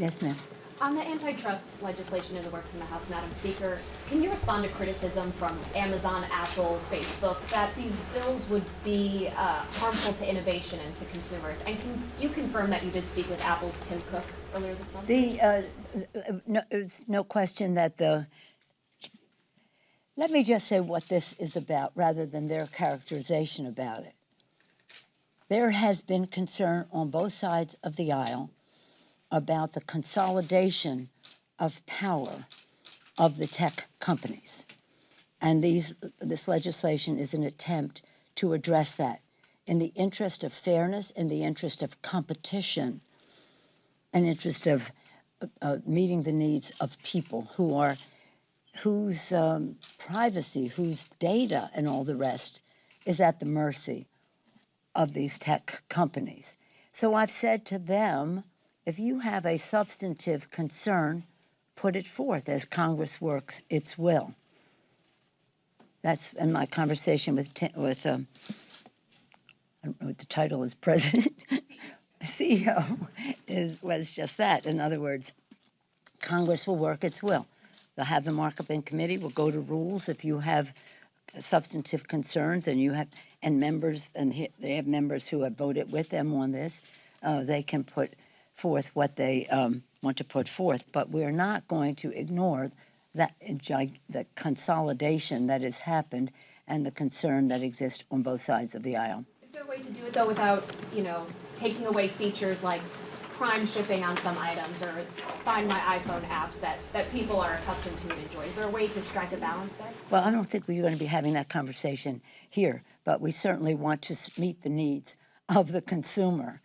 Yes, ma'am. On the antitrust legislation in the works in the House, Madam Speaker, can you respond to criticism from Amazon, Apple, Facebook that these bills would be harmful to innovation and to consumers? And can you confirm that you did speak with Apple's Tim Cook earlier this month? There's no question that let me just say what this is about rather than their characterization about it. There has been concern on both sides of the aisle about the consolidation of power of the tech companies. And this legislation is an attempt to address that in the interest of fairness, in the interest of competition, in interest of meeting the needs of people whose privacy, whose data and all the rest is at the mercy of these tech companies. So I've said to them, if you have a substantive concern, put it forth as Congress works its will. That's in my conversation with I don't know what the title is, President, CEO, was just that. In other words, Congress will work its will. They'll have the markup in committee. We'll go to rules if you have substantive concerns and members, and they have members who have voted with them on this. They can put forth what they want to put forth, but we're not going to ignore the consolidation that has happened and the concern that exists on both sides of the aisle. Is there a way to do it, though, without, taking away features like prime shipping on some items or Find My iPhone apps that people are accustomed to and enjoy? Is there a way to strike a balance there? Well, I don't think we're going to be having that conversation here, but we certainly want to meet the needs of the consumer.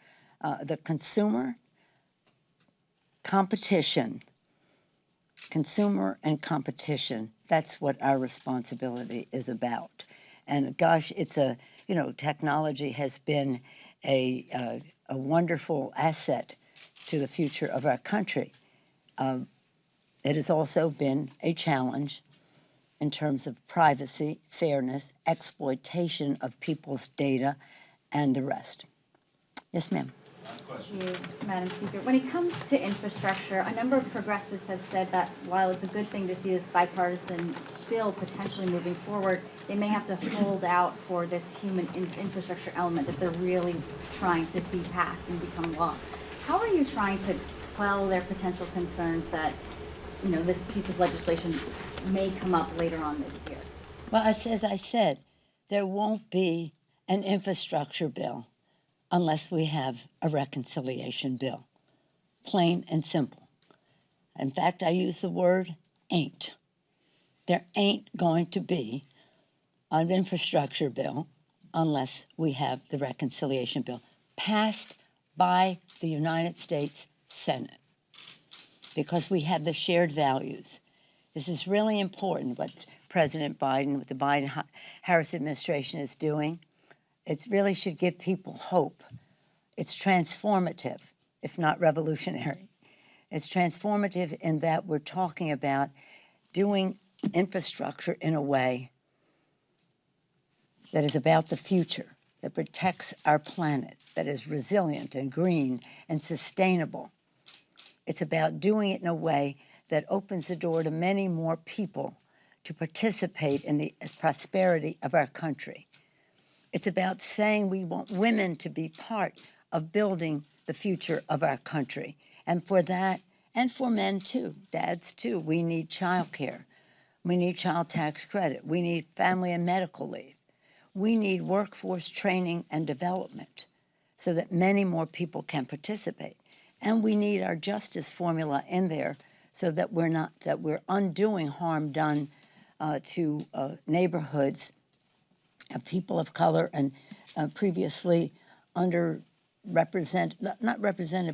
Consumer and competition, that's what our responsibility is about. And gosh, technology has been a wonderful asset to the future of our country. It has also been a challenge in terms of privacy, fairness, exploitation of people's data, and the rest. Yes, ma'am. Thank you, Madam Speaker. When it comes to infrastructure, a number of progressives have said that while it's a good thing to see this bipartisan bill potentially moving forward, they may have to hold out for this human infrastructure element that they're really trying to see passed and become law. How are you trying to quell their potential concerns that, this piece of legislation may come up later on this year? Well, as I said, there won't be an infrastructure bill unless we have a reconciliation bill. Plain and simple. In fact, I use the word ain't. There ain't going to be an infrastructure bill unless we have the reconciliation bill passed by the United States Senate, because we have the shared values. This is really important what President Biden, what the Biden-Harris administration is doing. It really should give people hope. It's transformative, if not revolutionary. It's transformative in that we're talking about doing infrastructure in a way that is about the future, that protects our planet, that is resilient and green and sustainable. It's about doing it in a way that opens the door to many more people to participate in the prosperity of our country. It's about saying we want women to be part of building the future of our country. And for that, and for men too, dads too, we need child care. We need child tax credit. We need family and medical leave. We need workforce training and development so that many more people can participate. And we need our justice formula in there so that we're undoing harm done to neighborhoods of people of color and previously not represented,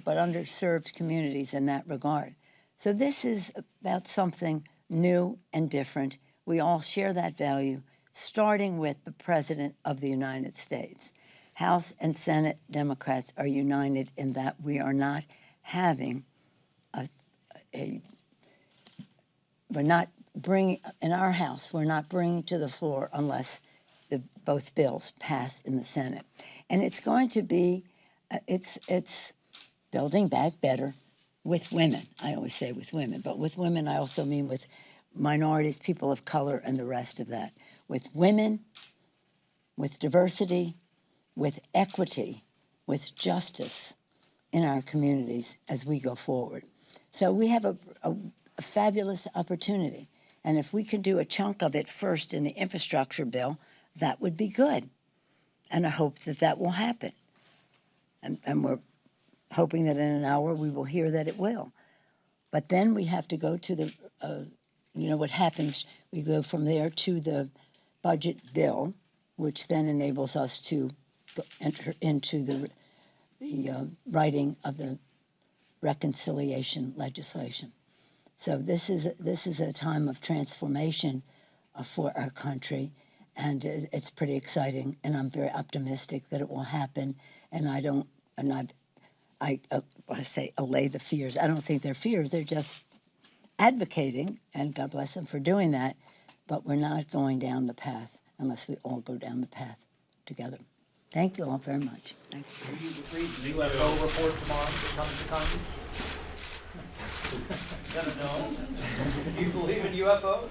but underserved communities in that regard. So this is about something new and different. We all share that value, starting with the President of the United States. House and Senate Democrats are united in that we are not having we're not bringing, in our House, we're not bringing to the floor unless both bills pass in the Senate. And it's going to be, it's Building Back Better, with women. I always say with women, but with women I also mean with minorities, people of color, and the rest of that. With women, with diversity, with equity, with justice in our communities as we go forward. So we have a fabulous opportunity. And if we can do a chunk of it first in the infrastructure bill, that would be good. And I hope that that will happen. And we're hoping that in an hour we will hear that it will. But then we have to go to the, what happens, we go from there to the budget bill, which then enables us to enter into the writing of the reconciliation legislation. So this is a time of transformation for our country, and it's pretty exciting. And I'm very optimistic that it will happen. And I want to say allay the fears. I don't think they're fears; they're just advocating, and God bless them for doing that. But we're not going down the path unless we all go down the path together. Thank you all very much. Thank you. Will you read the UFO report tomorrow that comes to Congress? No. Do you believe in UFOs?